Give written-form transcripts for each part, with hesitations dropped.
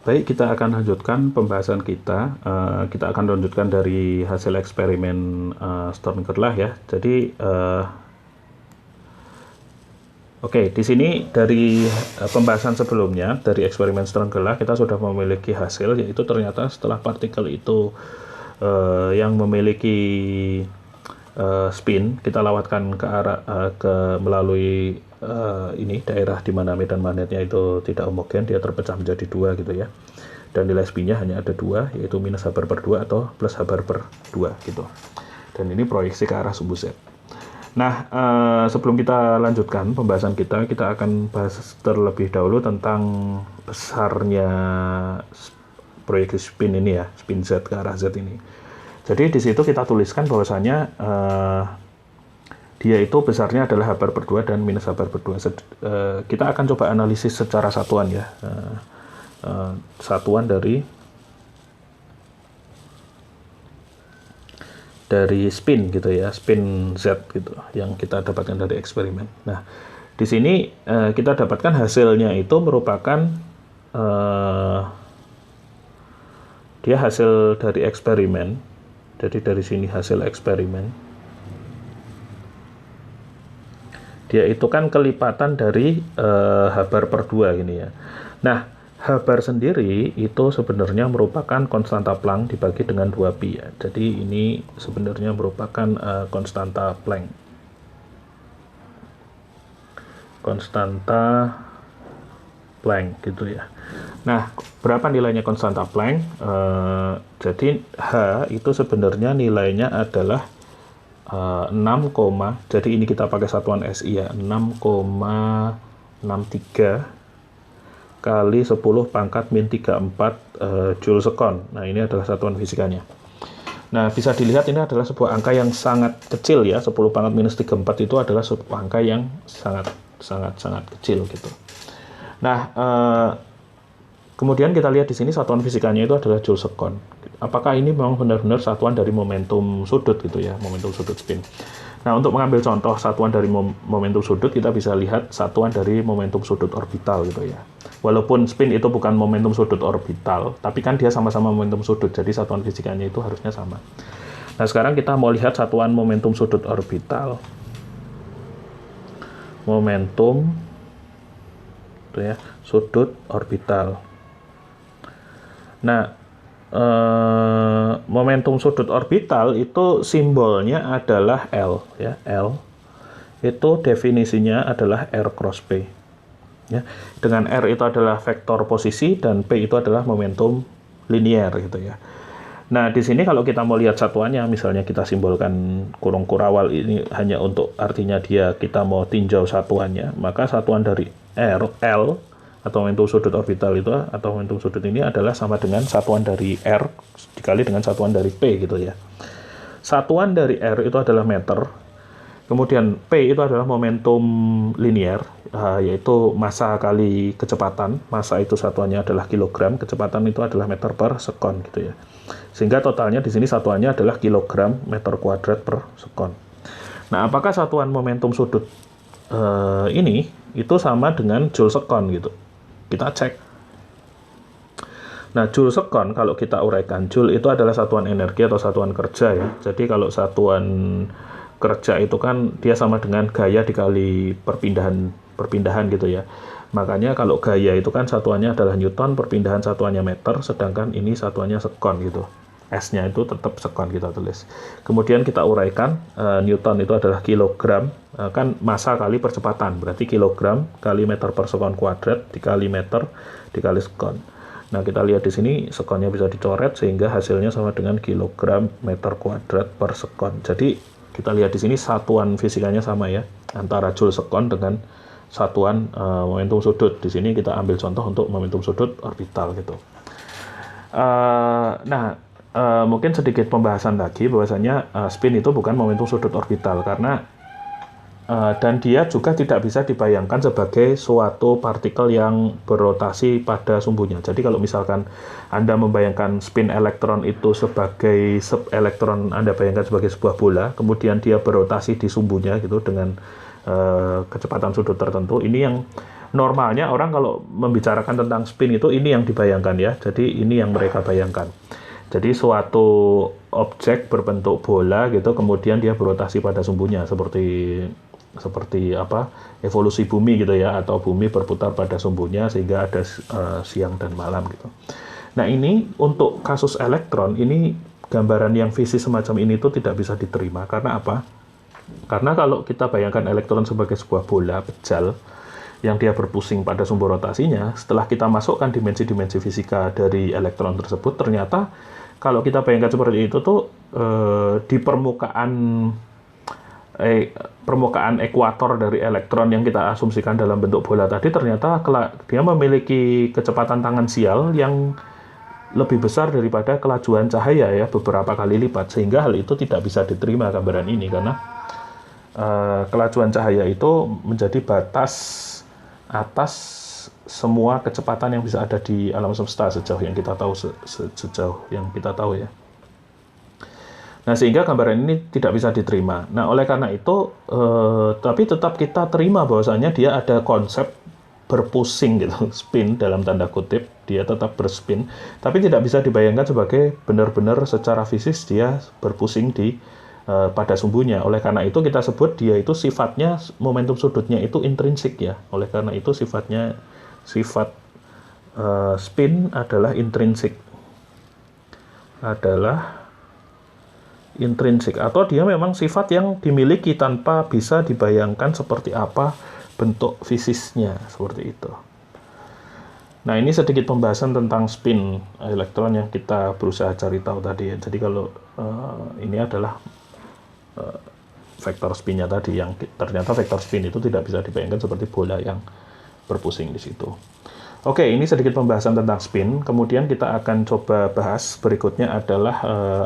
Baik, kita akan lanjutkan pembahasan kita. Kita akan lanjutkan dari hasil eksperimen Stern-Gerlach ya. Jadi, oke, di sini dari pembahasan sebelumnya, dari eksperimen Stern-Gerlach, kita sudah memiliki hasil, yaitu ternyata setelah partikel itu yang memiliki spin, kita lawatkan ke arah melalui ini daerah di mana medan magnetnya itu tidak homogen, dia terpecah menjadi dua gitu ya. Dan nilai spinnya hanya ada dua, yaitu minus H bar per 2 atau plus H bar per 2 gitu. Dan ini proyeksi ke arah sumbu Z. Nah, sebelum kita lanjutkan pembahasan kita akan bahas terlebih dahulu tentang besarnya proyeksi spin ini ya, spin Z ke arah Z ini. Jadi di situ kita tuliskan bahwasanya dia itu besarnya adalah H bar per 2 dan minus H bar per 2. Kita akan coba analisis secara satuan ya. Satuan dari spin gitu ya, spin Z gitu yang kita dapatkan dari eksperimen. Nah, di sini kita dapatkan hasilnya itu merupakan dia hasil dari eksperimen. Jadi dari sini hasil eksperimen. Dia itu kan kelipatan dari H bar per 2 gini ya. Nah, H bar sendiri itu sebenarnya merupakan konstanta Planck dibagi dengan 2pi ya. Jadi ini sebenarnya merupakan konstanta Planck. Konstanta Planck gitu ya. Nah, berapa nilainya konstanta Planck? Jadi H itu sebenarnya nilainya adalah 6, jadi ini kita pakai satuan SI ya, 6,63 kali 10 pangkat min 34 Joule sekon. Nah, ini adalah satuan fisikanya. Nah, bisa dilihat ini adalah sebuah angka yang sangat kecil ya, 10 pangkat minus 34 itu adalah sebuah angka yang sangat kecil gitu. Nah, kemudian kita lihat di sini satuan fisikanya itu adalah Joule sekon. Apakah ini memang benar-benar satuan dari momentum sudut gitu ya, momentum sudut spin. Nah, untuk mengambil contoh satuan dari momentum sudut, kita bisa lihat satuan dari momentum sudut orbital gitu ya. Walaupun spin itu bukan momentum sudut orbital, tapi kan dia sama-sama momentum sudut, jadi satuan fisikanya itu harusnya sama. Nah, sekarang kita mau lihat satuan momentum sudut orbital. Momentum gitu ya, sudut orbital. Nah, momentum sudut orbital itu simbolnya adalah L ya, L itu definisinya adalah R cross P ya. Dengan R itu adalah vektor posisi dan P itu adalah momentum linier gitu ya. Nah, di sini kalau kita mau lihat satuannya, misalnya kita simbolkan kurung kurawal ini hanya untuk artinya kita mau tinjau satuannya, maka satuan dari L atau momentum sudut orbital itu atau momentum sudut ini adalah sama dengan satuan dari R dikali dengan satuan dari P gitu ya. Satuan dari R itu adalah meter, kemudian P itu adalah momentum linier, yaitu massa kali kecepatan. Massa itu satuannya adalah kilogram, kecepatan itu adalah meter per sekon gitu ya. Sehingga totalnya di sini satuannya adalah kilogram meter kuadrat per sekon. Nah, apakah satuan momentum sudut ini itu sama dengan Joule sekon gitu? Kita cek. Nah, Joule sekon kalau kita uraikan, Joule itu adalah satuan energi atau satuan kerja ya. Jadi kalau satuan kerja itu kan dia sama dengan gaya dikali perpindahan gitu ya. Makanya kalau gaya itu kan satuannya adalah Newton, perpindahan satuannya meter, sedangkan ini satuannya sekon gitu. S-nya itu tetap sekon kita tulis. Kemudian kita uraikan, Newton itu adalah kilogram, kan massa kali percepatan, berarti kilogram kali meter per sekon kuadrat dikali meter dikali sekon. Nah, kita lihat di sini sekonnya bisa dicoret sehingga hasilnya sama dengan kilogram meter kuadrat per sekon. Jadi kita lihat di sini satuan fisikanya sama ya, antara Joule sekon dengan satuan momentum sudut. Di sini kita ambil contoh untuk momentum sudut orbital gitu. Mungkin sedikit pembahasan lagi bahwasanya spin itu bukan momentum sudut orbital karena dan dia juga tidak bisa dibayangkan sebagai suatu partikel yang berotasi pada sumbunya. Jadi kalau misalkan Anda membayangkan spin elektron itu sebagai elektron Anda bayangkan sebagai sebuah bola, kemudian dia berotasi di sumbunya gitu dengan kecepatan sudut tertentu, ini yang normalnya orang kalau membicarakan tentang spin itu ini yang dibayangkan ya. Jadi ini yang mereka bayangkan. Jadi suatu objek berbentuk bola gitu, kemudian dia berotasi pada sumbunya seperti apa, evolusi bumi gitu ya, atau bumi berputar pada sumbunya sehingga ada siang dan malam gitu. Nah ini untuk kasus elektron ini gambaran yang fisik semacam ini tuh tidak bisa diterima. Karena apa? Karena kalau kita bayangkan elektron sebagai sebuah bola pejal yang dia berpusing pada sumbu rotasinya, setelah kita masukkan dimensi-dimensi fisika dari elektron tersebut, ternyata kalau kita bayangkan seperti itu tuh di permukaan ekuator dari elektron yang kita asumsikan dalam bentuk bola tadi, ternyata dia memiliki kecepatan tangensial yang lebih besar daripada kelajuan cahaya ya, beberapa kali lipat, sehingga hal itu tidak bisa diterima gambaran ini karena kelajuan cahaya itu menjadi batas atas semua kecepatan yang bisa ada di alam semesta sejauh yang kita tahu, ya. Nah, sehingga gambaran ini tidak bisa diterima. Nah, oleh karena itu, tapi tetap kita terima bahwasanya dia ada konsep berpusing gitu, spin dalam tanda kutip, dia tetap berspin, tapi tidak bisa dibayangkan sebagai benar-benar secara fisik dia berpusing pada sumbunya. Oleh karena itu kita sebut dia itu sifatnya, momentum sudutnya itu intrinsik ya. Oleh karena itu sifat spin adalah intrinsik, atau dia memang sifat yang dimiliki tanpa bisa dibayangkan seperti apa bentuk fisiknya, seperti itu. Nah, ini sedikit pembahasan tentang spin elektron yang kita berusaha cari tahu tadi ya. Jadi kalau ini adalah vektor spinnya tadi, yang ternyata vektor spin itu tidak bisa dibayangkan seperti bola yang berpusing di situ. Oke, ini sedikit pembahasan tentang spin. Kemudian kita akan coba bahas berikutnya adalah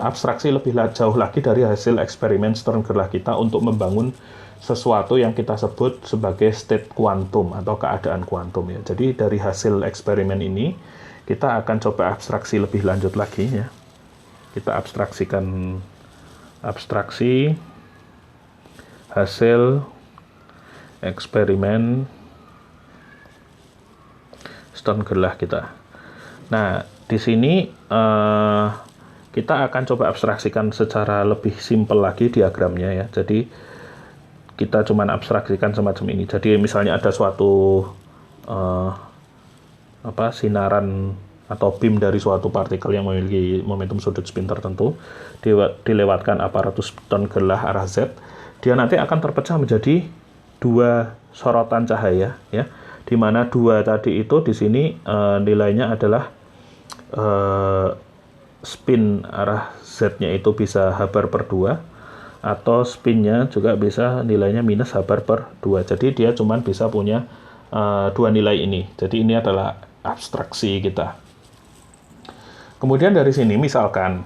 abstraksi lebih jauh lagi dari hasil eksperimen Stern-Gerlach kita untuk membangun sesuatu yang kita sebut sebagai state kuantum atau keadaan kuantum ya. Jadi dari hasil eksperimen ini kita akan coba abstraksi lebih lanjut lagi ya. Kita abstraksi hasil eksperimen Stern-Gerlach kita. Nah, di sini kita akan coba abstraksikan secara lebih simpel lagi diagramnya ya. Jadi kita cuman abstraksikan semacam ini. Jadi misalnya ada suatu sinaran atau beam dari suatu partikel yang memiliki momentum sudut spin tertentu, dilewatkan aparatus Stern-Gerlach arah Z, dia nanti akan terpecah menjadi dua sorotan cahaya ya, di mana dua tadi itu di sini nilainya adalah spin arah Z-nya itu bisa H/2, atau spinnya juga bisa nilainya minus H/2. Jadi dia cuma bisa punya dua nilai ini. Jadi ini adalah abstraksi kita. Kemudian dari sini misalkan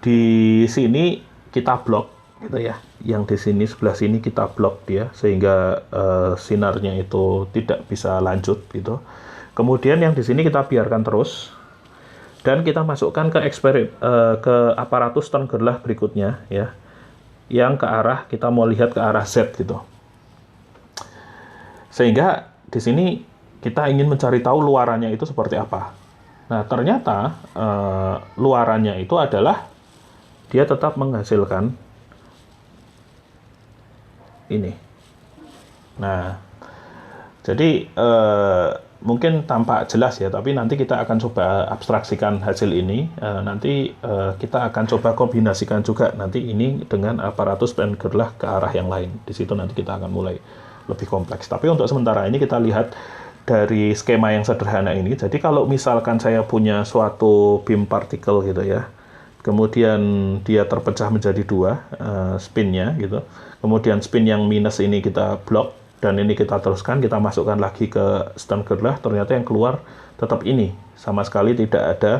di sini kita blok gitu ya, yang di sini sebelah sini kita blok dia sehingga sinarnya itu tidak bisa lanjut gitu. Kemudian yang di sini kita biarkan terus dan kita masukkan ke aparatus Stern-Gerlach berikutnya ya, yang ke arah, kita mau lihat ke arah Z gitu. Sehingga di sini kita ingin mencari tahu luarannya itu seperti apa. Nah, ternyata luarannya itu adalah dia tetap menghasilkan ini. Nah, jadi mungkin tampak jelas ya, tapi nanti kita akan coba abstraksikan hasil ini. Nanti kita akan coba kombinasikan juga nanti ini dengan aparatus Stern-Gerlach ke arah yang lain. Di situ nanti kita akan mulai lebih kompleks. Tapi untuk sementara ini kita lihat dari skema yang sederhana ini. Jadi kalau misalkan saya punya suatu beam partikel gitu ya, kemudian dia terpecah menjadi dua spinnya gitu, kemudian spin yang minus ini kita blok dan ini kita teruskan, kita masukkan lagi ke Stern-Gerlach, ternyata yang keluar tetap ini, sama sekali tidak ada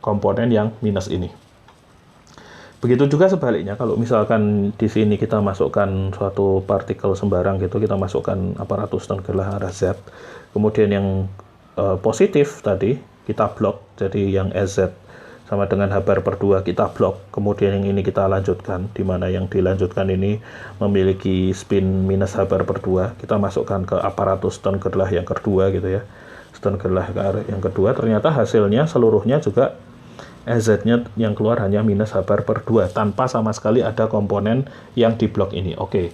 komponen yang minus ini. Begitu juga sebaliknya, kalau misalkan di sini kita masukkan suatu partikel sembarang gitu, kita masukkan aparatus Stern-Gerlach arah Z, kemudian yang positif tadi kita blok, jadi yang SZ sama dengan H bar per 2 kita blok, kemudian yang ini kita lanjutkan, di mana yang dilanjutkan ini memiliki spin minus H bar per 2, kita masukkan ke aparatus Stern Gerlach yang kedua gitu ya. Stern Gerlach yang kedua, ternyata hasilnya seluruhnya juga EZ-nya yang keluar hanya minus H bar per 2 tanpa sama sekali ada komponen yang di blok ini. Oke.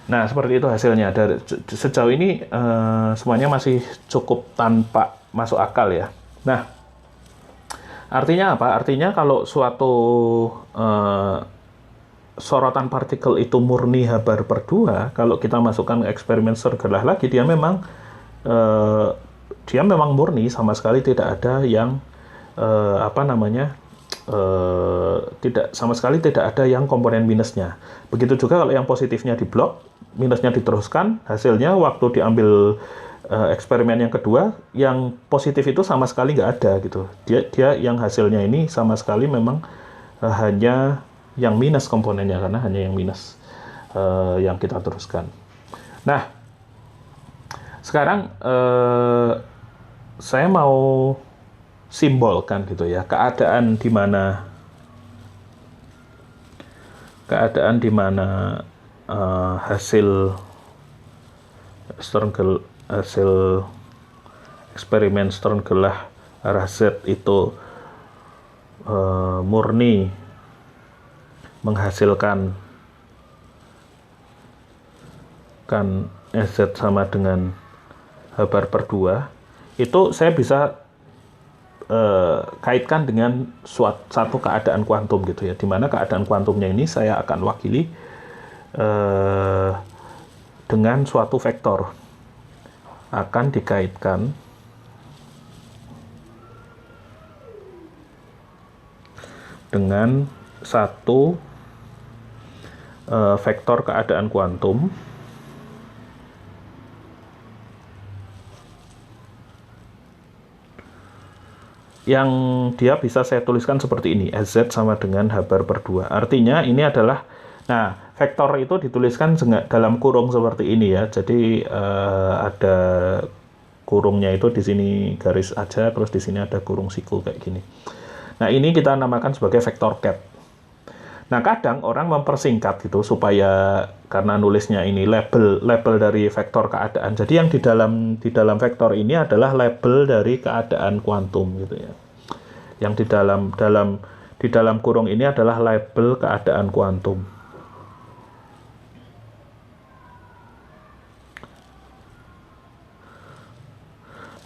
Nah, seperti itu hasilnya. Dari sejauh ini semuanya masih cukup tanpa masuk akal ya. Nah, artinya apa? Artinya kalau suatu sorotan partikel itu murni H bar per 2, kalau kita masukkan ke eksperimen Stern Gerlach lagi, dia memang murni, sama sekali tidak ada yang tidak sama sekali tidak ada yang komponen minusnya. Begitu juga kalau yang positifnya di blok, minusnya diteruskan, hasilnya waktu diambil eksperimen yang kedua, yang positif itu sama sekali nggak ada gitu. Dia yang hasilnya ini sama sekali memang hanya yang minus komponennya, karena hanya yang minus yang kita teruskan. Nah, sekarang saya mau simbolkan gitu ya keadaan di mana hasil eksperimen Stern Gerlach arah Z itu murni menghasilkan EZ sama dengan H bar per 2, itu saya bisa kaitkan dengan satu keadaan kuantum gitu ya, di mana keadaan kuantumnya ini saya akan wakili dengan suatu vektor, akan dikaitkan dengan satu vektor keadaan kuantum yang dia bisa saya tuliskan seperti ini, EZ sama dengan H bar per 2. Artinya ini adalah, nah, vektor itu dituliskan dalam kurung seperti ini ya. Jadi ada kurungnya itu di sini garis aja, terus di sini ada kurung siku kayak gini. Nah, ini kita namakan sebagai vektor ket. Nah, kadang orang mempersingkat gitu supaya, karena nulisnya ini label dari vektor keadaan. Jadi yang di dalam vektor ini adalah label dari keadaan kuantum gitu ya. Yang di dalam kurung ini adalah label keadaan kuantum.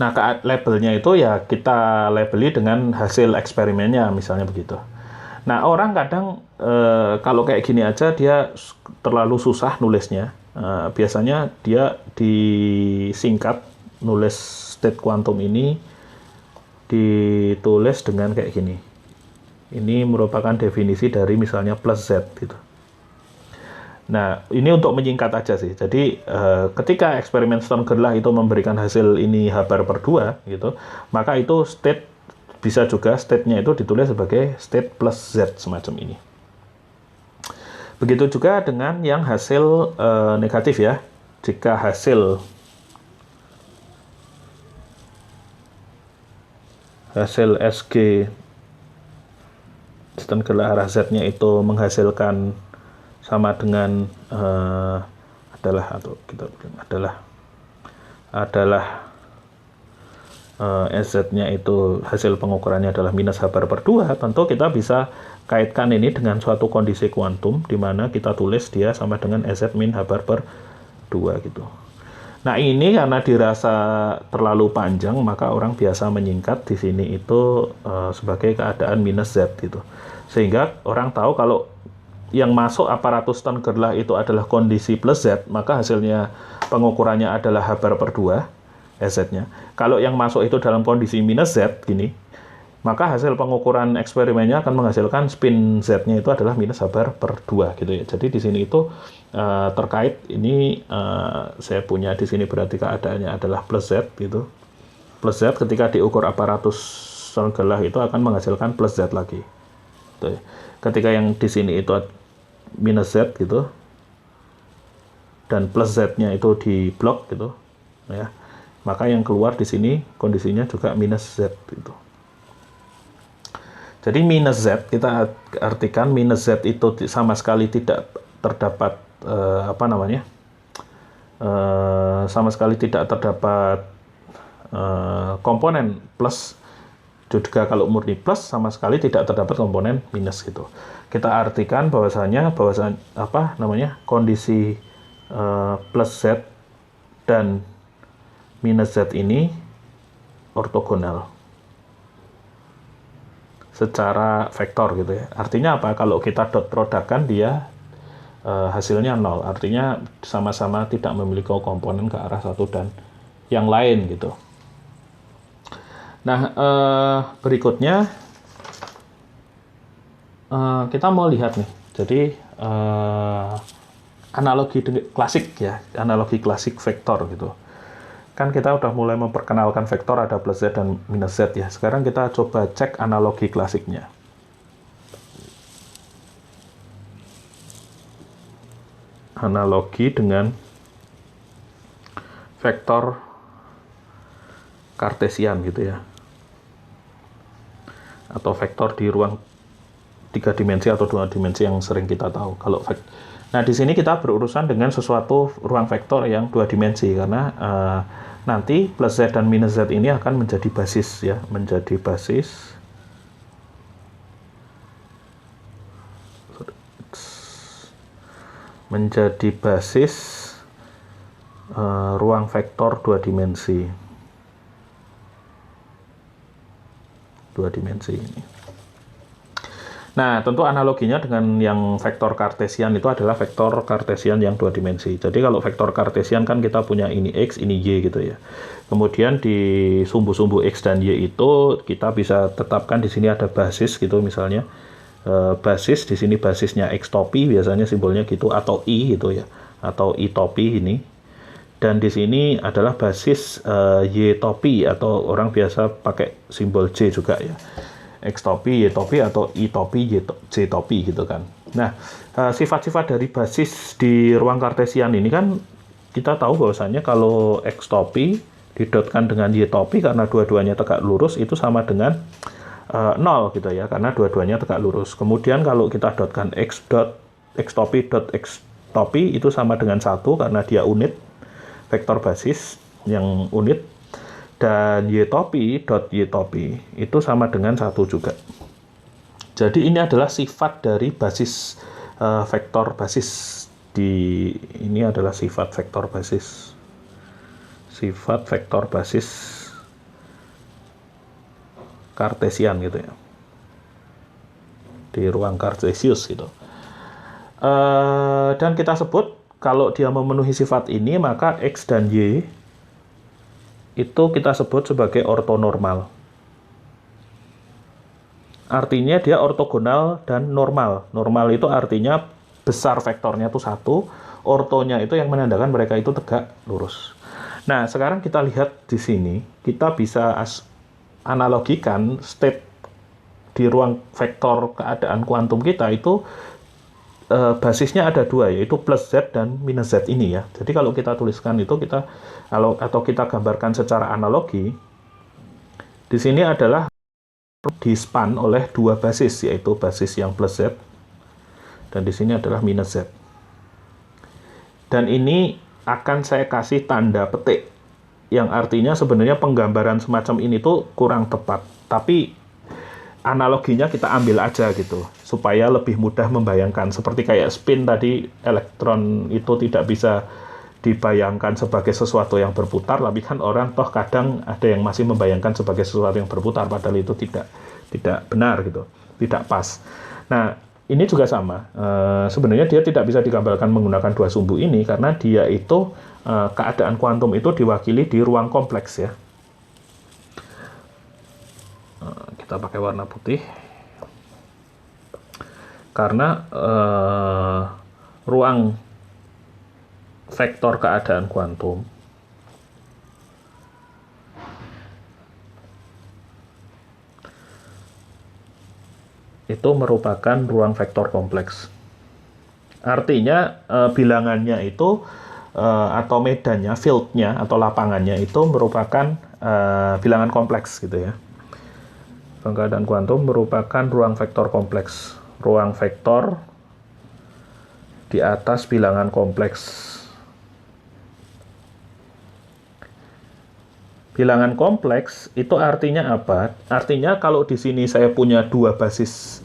Nah, labelnya itu ya kita labeli dengan hasil eksperimennya, misalnya begitu. Nah, orang kadang kalau kayak gini aja dia terlalu susah nulisnya. Biasanya dia disingkat, nulis state kuantum ini ditulis dengan kayak gini. Ini merupakan definisi dari misalnya plus Z gitu. Nah, ini untuk menyingkat aja sih. Jadi ketika eksperimen Stern Gerlach itu memberikan hasil ini H bar per 2 gitu, maka itu bisa juga state-nya itu ditulis sebagai state plus Z semacam ini. Begitu juga dengan yang hasil negatif ya. Jika hasil SG Stern Gerlach arah Z-nya itu menghasilkan sama dengan EZ-nya itu hasil pengukurannya adalah minus H bar per 2, tentu kita bisa kaitkan ini dengan suatu kondisi kuantum di mana kita tulis dia sama dengan EZ min H bar per 2 gitu. Nah, ini karena dirasa terlalu panjang, maka orang biasa menyingkat di sini itu sebagai keadaan minus Z gitu. Sehingga orang tahu kalau yang masuk aparatus Stern Gerlach itu adalah kondisi plus Z, maka hasilnya pengukurannya adalah H bar per 2 EZ-nya. Kalau yang masuk itu dalam kondisi minus Z gini, maka hasil pengukuran eksperimennya akan menghasilkan spin Z-nya itu adalah minus H bar per 2 gitu ya. Jadi di sini itu terkait ini saya punya di sini berarti keadaannya adalah plus Z gitu. Plus Z ketika diukur aparatus Stern Gerlach itu akan menghasilkan plus Z lagi. Gitu ya. Ketika yang di sini itu minus Z gitu dan plus Z-nya itu di blok gitu ya. Maka yang keluar di sini kondisinya juga minus Z gitu. Jadi minus Z kita artikan minus Z itu sama sekali tidak terdapat sama sekali tidak terdapat komponen plus, juga kalau murni plus sama sekali tidak terdapat komponen minus gitu. Kita artikan kondisi plus Z dan minus Z ini ortogonal secara vektor gitu ya. Artinya apa? Kalau kita dot produkkan dia hasilnya 0. Artinya sama-sama tidak memiliki komponen ke arah satu dan yang lain gitu. Nah, berikutnya kita mau lihat nih. Jadi analogi klasik ya, analogi klasik vektor gitu. Kan kita udah mulai memperkenalkan vektor ada plus Z dan minus Z ya. Sekarang kita coba cek analogi klasiknya. Analogi dengan vektor Kartesian gitu ya. Atau vektor di ruang 3 dimensi atau 2 dimensi yang sering kita tahu. Nah, di sini kita berurusan dengan sesuatu ruang vektor yang 2 dimensi karena nanti plus Z dan minus Z ini akan menjadi basis ya, menjadi basis ruang vektor 2 dimensi. 2 dimensi ini. Nah, tentu analoginya dengan yang vektor Kartesian itu adalah vektor Kartesian yang 2 dimensi. Jadi kalau vektor Kartesian kan kita punya ini X, ini Y gitu ya. Kemudian di sumbu-sumbu X dan Y itu kita bisa tetapkan di sini ada basis gitu misalnya. Basis di sini basisnya X topi biasanya simbolnya gitu, atau I gitu ya. Atau I topi ini. Dan di sini adalah basis Y topi atau orang biasa pakai simbol J juga ya. X topi, Y topi, atau I topi, J topi gitu kan. Nah, sifat-sifat dari basis di ruang Kartesian ini kan kita tahu bahwasanya kalau X topi didotkan dengan Y topi karena dua-duanya tegak lurus itu sama dengan 0 gitu ya, karena dua-duanya tegak lurus. Kemudian kalau kita dotkan X topi dot X topi itu sama dengan 1 karena dia unit, vektor basis yang unit. Dan Y topi dot Y topi itu sama dengan 1 juga. Jadi ini adalah sifat dari basis vektor basis. Ini adalah sifat vektor basis. Sifat vektor basis Kartesian gitu ya. Di ruang Kartesius gitu. Dan kita sebut kalau dia memenuhi sifat ini maka X dan Y itu kita sebut sebagai ortonormal. Artinya dia ortogonal dan normal. Normal itu artinya besar vektornya itu 1, ortonya itu yang menandakan mereka itu tegak lurus. Nah, sekarang kita lihat di sini, kita bisa analogikan state di ruang vektor keadaan kuantum kita itu basisnya ada 2, yaitu plus Z dan minus Z ini ya. Jadi kalau kita tuliskan itu atau kita gambarkan secara analogi, di sini adalah dispan oleh 2 basis, yaitu basis yang plus Z dan di sini adalah minus Z. Dan ini akan saya kasih tanda petik yang artinya sebenarnya penggambaran semacam ini tuh kurang tepat, tapi analoginya kita ambil aja gitu supaya lebih mudah membayangkan. Seperti kayak spin tadi, elektron itu tidak bisa dibayangkan sebagai sesuatu yang berputar, tapi kan orang toh kadang ada yang masih membayangkan sebagai sesuatu yang berputar, padahal itu tidak benar gitu, tidak pas. Nah, ini juga sama. Sebenarnya dia tidak bisa digambarkan menggunakan 2 sumbu ini karena dia itu keadaan kuantum itu diwakili di ruang kompleks ya. Kita pakai warna putih karena ruang vektor keadaan kuantum itu merupakan ruang vektor kompleks. Artinya bilangannya itu atau medannya, fieldnya atau lapangannya itu merupakan bilangan kompleks gitu ya. ruang keadaan kuantum merupakan ruang vektor kompleks. Ruang vektor di atas bilangan kompleks. Bilangan kompleks itu artinya apa? Artinya kalau di sini saya punya dua basis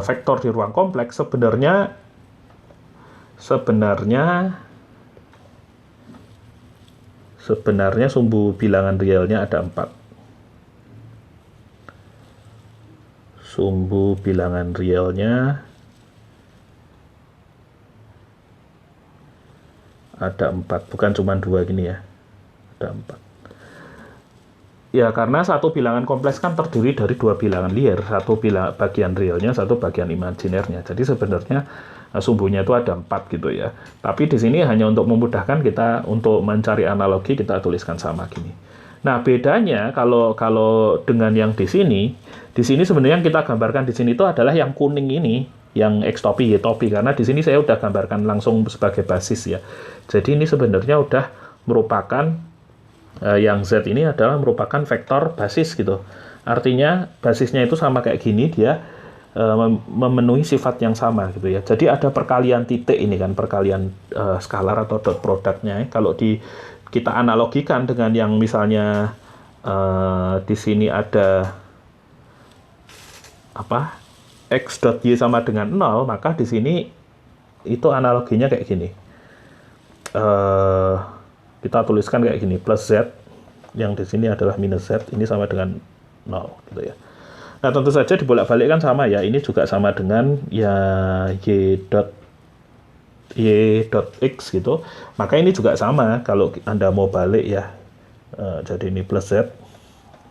vektor di ruang kompleks, sebenarnya sumbu bilangan realnya ada 4. Sumbu bilangan realnya ada 4, bukan cuma 2 gini ya. Ada 4. Ya, karena satu bilangan kompleks kan terdiri dari 2 bilangan liar, satu bagian realnya, satu bagian imajinernya. Jadi sebenarnya sumbunya itu ada 4 gitu ya. Tapi di sini hanya untuk memudahkan kita untuk mencari analogi, kita tuliskan sama gini. Nah, bedanya kalau dengan yang di sini sebenarnya yang kita gambarkan di sini itu adalah yang kuning ini, yang X topi, Y topi, karena di sini saya udah gambarkan langsung sebagai basis ya. Jadi ini sebenarnya udah merupakan yang Z ini adalah merupakan vektor basis gitu. Artinya basisnya itu sama kayak gini, dia memenuhi sifat yang sama gitu ya. Jadi ada perkalian titik ini kan, perkalian skalar atau dot produknya. Kalau kita analogikan dengan yang misalnya di sini ada apa? X dot Y sama dengan 0, maka di sini itu analoginya kayak gini. Kita tuliskan kayak gini, plus Z, yang di sini adalah minus Z, ini sama dengan 0 gitu ya. Nah, tentu saja dibolak-balik kan sama ya, ini juga sama dengan ya Y dot X gitu, maka ini juga sama kalau Anda mau balik ya. Jadi ini plus Z,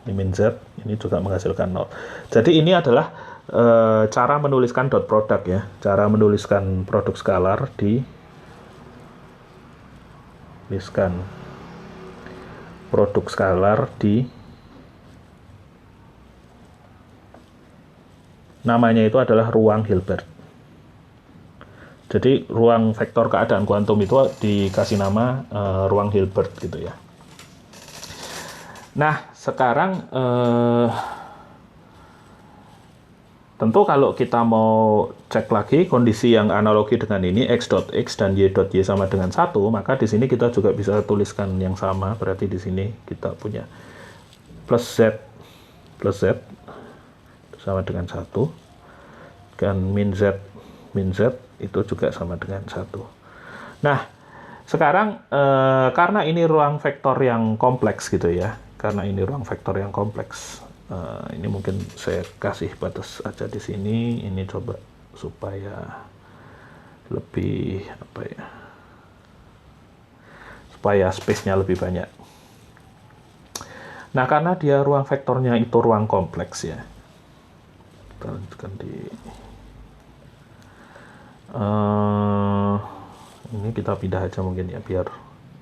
ini min Z, ini juga menghasilkan 0. Jadi ini adalah cara menuliskan dot product ya, cara menuliskan produk skalar namanya itu adalah ruang Hilbert. Jadi ruang vektor keadaan kuantum itu dikasih nama ruang Hilbert gitu ya. Nah, sekarang tentu kalau kita mau cek lagi kondisi yang analogi dengan ini, X dot X dan Y dot Y sama dengan 1, maka di sini kita juga bisa tuliskan yang sama. Berarti di sini kita punya plus Z sama dengan 1, dan min Z itu juga sama dengan 1. Nah, sekarang karena ini ruang vektor yang kompleks gitu ya, ini mungkin saya kasih batas aja di sini. Ini coba supaya lebih supaya space-nya lebih banyak. Nah, karena dia ruang vektornya itu ruang kompleks ya. Kita lanjutkan ini kita pindah aja mungkin ya, biar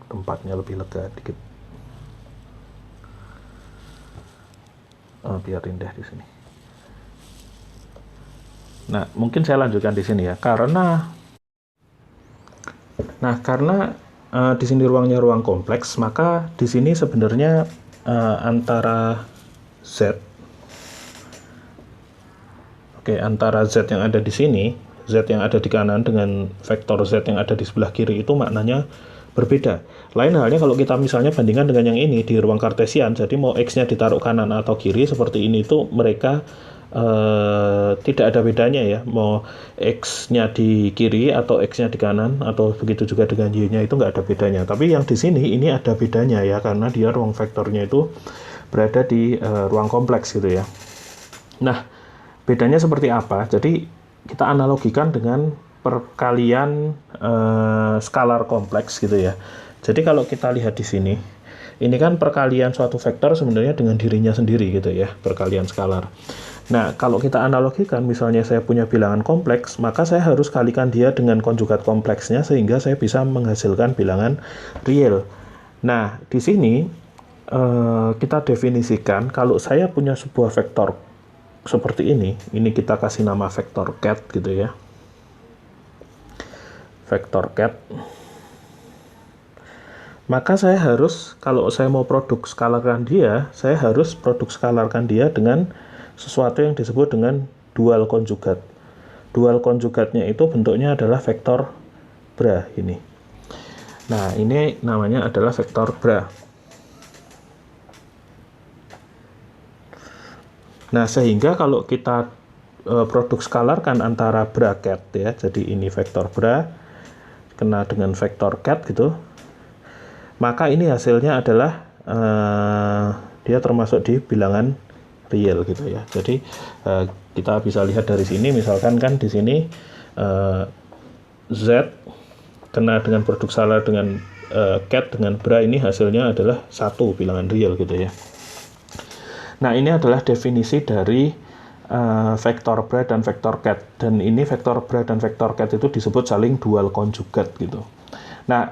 tempatnya lebih lega dikit. Biar indah di sini. Nah, mungkin saya lanjutkan di sini ya, karena di sini ruangnya ruang kompleks, maka di sini sebenarnya antara antara Z yang ada di sini, Z yang ada di kanan dengan vektor Z yang ada di sebelah kiri itu maknanya berbeda. Lain halnya kalau kita misalnya bandingkan dengan yang ini di ruang kartesian, jadi mau X-nya ditaruh kanan atau kiri seperti ini itu mereka tidak ada bedanya ya, mau X-nya di kiri atau X-nya di kanan, atau begitu juga dengan Y-nya itu nggak ada bedanya. Tapi yang di sini ini ada bedanya ya, karena dia ruang vektornya itu berada di ruang kompleks gitu ya. Nah, bedanya seperti apa? Jadi kita analogikan dengan perkalian skalar kompleks gitu ya. Jadi kalau kita lihat di sini, ini kan perkalian suatu vektor sebenarnya dengan dirinya sendiri gitu ya, perkalian skalar. Nah, kalau kita analogikan, misalnya saya punya bilangan kompleks, maka saya harus kalikan dia dengan konjugat kompleksnya sehingga saya bisa menghasilkan bilangan real. Nah, di sini kita definisikan kalau saya punya sebuah vektor seperti ini kita kasih nama vektor cat gitu ya. Vektor cat. Maka saya harus, kalau saya mau produk skalarkan dia, saya harus produk skalarkan dia dengan sesuatu yang disebut dengan dual konjugat. Dual konjugatnya itu bentuknya adalah vektor bra ini. Nah, ini namanya adalah vektor bra. Nah, sehingga kalau kita produk skalar kan antara bracket ya, jadi ini vektor bra kena dengan vektor cat gitu, maka ini hasilnya adalah dia termasuk di bilangan real gitu ya. Jadi kita bisa lihat dari sini, misalkan kan di sini Z kena dengan produk skalar dengan cat dengan bra, ini hasilnya adalah satu bilangan real gitu ya. Nah, ini adalah definisi dari vektor bra dan vektor cat, dan ini vektor bra dan vektor cat itu disebut saling dual konjugat gitu. Nah,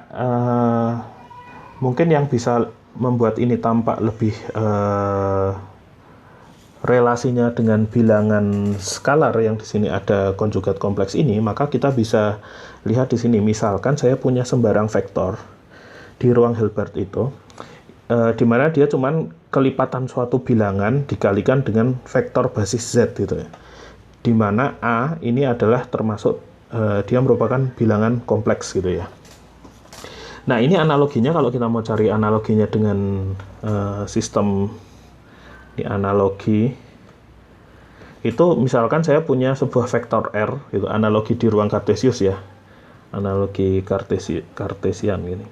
mungkin yang bisa membuat ini tampak lebih relasinya dengan bilangan skalar yang di sini ada konjugat kompleks ini, maka kita bisa lihat di sini. Misalkan saya punya sembarang vektor di ruang Hilbert itu, di mana dia cuman kelipatan suatu bilangan dikalikan dengan vektor basis Z gitu ya. Di mana A ini adalah termasuk dia merupakan bilangan kompleks gitu ya. Nah, ini analoginya kalau kita mau cari analoginya dengan sistem ini analogi itu, misalkan saya punya sebuah vektor R gitu, analogi di ruang kartesius ya. Analogi kartesian gini.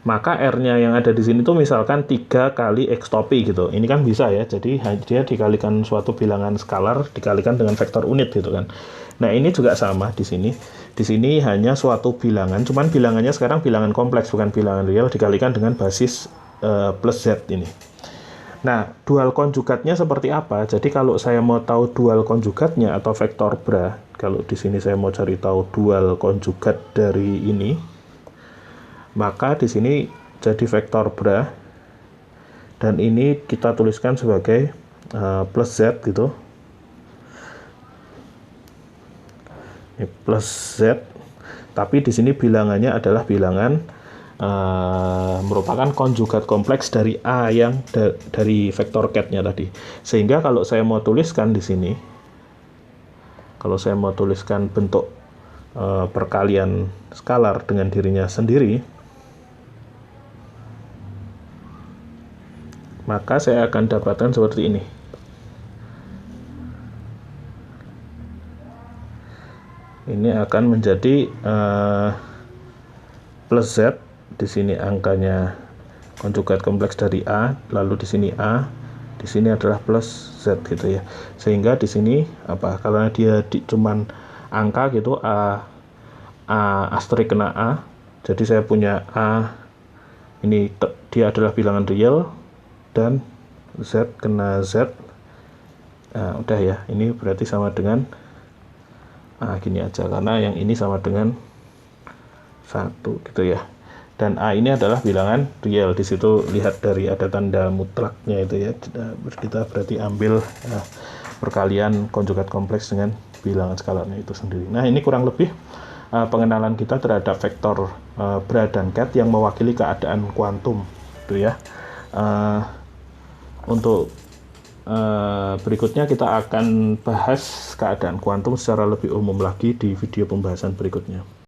Maka R-nya yang ada di sini tuh misalkan 3 kali X topi gitu. Ini kan bisa ya. Jadi dia dikalikan suatu bilangan skalar dikalikan dengan vektor unit gitu kan. Nah, ini juga sama di sini. Di sini hanya suatu bilangan, cuman bilangannya sekarang bilangan kompleks bukan bilangan real, dikalikan dengan basis plus Z ini. Nah, dual konjugatnya seperti apa? Jadi kalau saya mau tahu dual konjugatnya atau vektor bra, kalau di sini saya mau cari tahu dual konjugat dari ini, maka di sini jadi vektor bra, dan ini kita tuliskan sebagai plus Z gitu. Ini plus Z, tapi di sini bilangannya adalah bilangan merupakan konjugat kompleks dari A yang dari vektor cat-nya tadi. Sehingga kalau saya mau tuliskan di sini, kalau saya mau tuliskan bentuk perkalian skalar dengan dirinya sendiri, maka saya akan dapatkan seperti ini. Ini akan menjadi plus Z, di sini angkanya konjugat kompleks dari A, lalu di sini A, di sini adalah plus Z gitu ya. Sehingga di sini karena dia cuman angka gitu, A asterik kena A, jadi saya punya A ini dia adalah bilangan real, dan Z kena Z. Nah, udah ya, ini berarti sama dengan gini aja, karena yang ini sama dengan 1 gitu ya. Dan A ini adalah bilangan real. Di situ lihat dari ada tanda mutlaknya itu ya. Kita berarti ambil perkalian konjugat kompleks dengan bilangan skalarnya itu sendiri. Nah, ini kurang lebih pengenalan kita terhadap vektor bra dan cat yang mewakili keadaan kuantum gitu ya. Untuk berikutnya kita akan bahas keadaan kuantum secara lebih umum lagi di video pembahasan berikutnya.